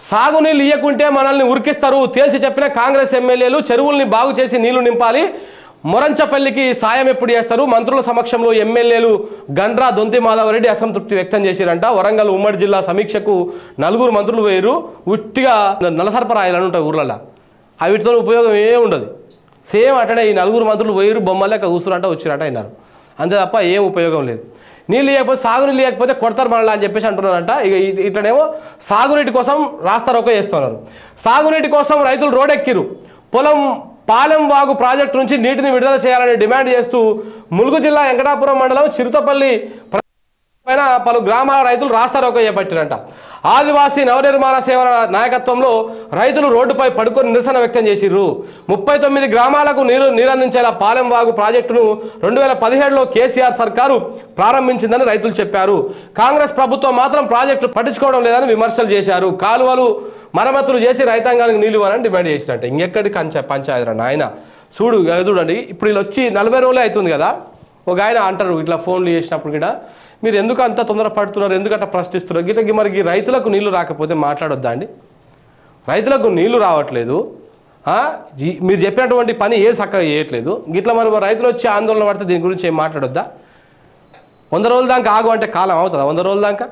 సాగునీళ్ళు ఇయ్యకుంటే మనల్ని ఉరికిస్తారు తేల్చి చెప్పిన కాంగ్రెస్ ఎమ్మెల్యేలు చెరువుల్ని బాగు చేసి నీళ్లు నింపాలి మొరంచపల్లికి సాయం ఎప్పుడు చేస్తారు మంత్రుల సమక్షంలో ఎమ్మెల్యేలు గండ్రా దొంతి మాధవరెడ్డి అసంతృప్తి వ్యక్తం చేశారంట వరంగల్ ఉమ్మడి జిల్లా సమీక్షకు 4 మంత్రులు వేరు ఉట్టిగా నలసర్పరాయలు అని ఉంటాయి ఊర్లలో వీటితో ఉపయోగం ఏం ఉండదు సేమ్ అటనే ఈ 4 మంత్రులు వేరు బొమ్మలేక కూసురంట వచ్చిరట అన్నారు అంతే తప్ప ఏం ఉపయోగం లేదు నీళ్ళు లేకపోతే సాగునీళ్ళు లేకపోతే కొడతారు మనల్ని అని చెప్పేసి అంటున్నారంట ఇక ఇట్లనేమో సాగునీటి కోసం రాస్తారోకో చేస్తున్నారు సాగునీటి కోసం రైతులు రోడ్డెక్కిరు పాలెం వాగు ప్రాజెక్టు నుంచి నీటిని విడుదల చేయాలని డిమాండ్ చేస్తూ ములుగు జిల్లా వెంకటాపురం మండలం చిరుతపల్లి పైన పలు గ్రామాల రైతులు రాస్తారోకో చేపట్టారంట ఆదివాసీ నవనిర్మాణ సేవల నాయకత్వంలో రైతులు రోడ్డుపై పడుకొని నిరసన వ్యక్తం చేసిర్రు 39 గ్రామాలకు నీరందించేలా పాలెం వాగు ప్రాజెక్టును 2017లో కేసీఆర్ సర్కారు ప్రారంభించిందని రైతులు చెప్పారు కాంగ్రెస్ ప్రభుత్వం మాత్రం ప్రాజెక్టు పట్టించుకోవడం లేదని విమర్శలు చేశారు కాలువలు మరమ్మతులు చేసి రైతాంగానికి నీళ్ళు ఇవ్వాలని డిమాండ్ చేసినట్టు ఇంకెక్కడి పంచాయతీ నాయన చూడండి ఇప్పుడు వీళ్ళు వచ్చి 40 రోజులే అవుతుంది కదా ఒక ఆయన అంటారు ఇట్లా ఫోన్లు చేసినప్పుడు కూడా మీరు ఎందుకు అంత తొందర పడుతున్నారు ఎందుకంటే ప్రశ్నిస్తున్నారు గిట్లకి మరి రైతులకు నీళ్లు రాకపోతే మాట్లాడొద్దా అండి రైతులకు నీళ్లు రావట్లేదు మీరు చెప్పినటువంటి పని ఏ చక్కగా చేయట్లేదు గిట్లా మరి రైతులు వచ్చి ఆందోళన పడితే దీని గురించి ఏం మాట్లాడొద్దా 100 రోజుల దాకా ఆగు అంటే కాలం అవుతుందా 100 రోజుల దాకా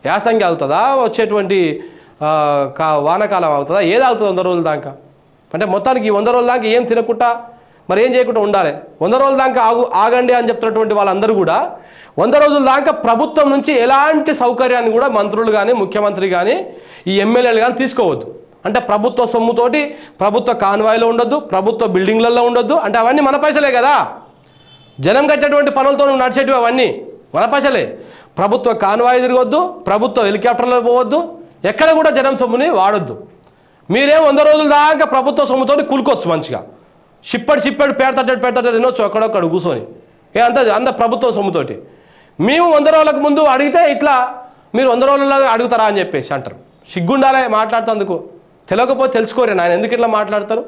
యాసంగి అవుతుందా వచ్చేటువంటి వానకాలం అవుతుందా ఏది అవుతుంది 100 రోజుల దాకా అంటే మొత్తానికి 100 రోజుల దాకా ఏం తినకుండా మరి ఏం చేయకుండా ఉండాలి 100 రోజుల దాకా ఆగండి అని చెప్తున్నటువంటి వాళ్ళందరూ కూడా 100 రోజుల దాకా ప్రభుత్వం నుంచి ఎలాంటి సౌకర్యాన్ని కూడా మంత్రులు కానీ ముఖ్యమంత్రి కానీ ఈ ఎమ్మెల్యేలు కానీ తీసుకోవద్దు అంటే ప్రభుత్వ సొమ్ముతోటి ప్రభుత్వ కాన్వాయ్లో ఉండొద్దు ప్రభుత్వ బిల్డింగ్లలో ఉండొద్దు అంటే అవన్నీ మన పైసలే కదా జనం కట్టేటువంటి పనులతో నడిచేటివి అవన్నీ మన పైసలే ప్రభుత్వ కాన్వాయ్ తిరగొద్దు ప్రభుత్వ హెలికాప్టర్లో పోవద్దు ఎక్కడ కూడా జనం సొమ్ముని వాడొద్దు మీరేం 100 రోజుల దాకా ప్రభుత్వ సొమ్ముతోటి కూలుకోవచ్చు మంచిగా షిప్పడు పెడతాడు తినొచ్చు అక్కడొక్కడ కూర్చొని అంత ప్రభుత్వం సొమ్ముతోటి మేము 100 రోజులకు ముందు అడిగితే ఇట్లా మీరు 100 రోజుల్లో అడుగుతారా అని చెప్పేసి అంటారు సిగ్గుండాలే మాట్లాడుతందుకు తెలియకపోతే తెలుసుకోరే నాయన ఎందుకు ఇట్లా మాట్లాడతారు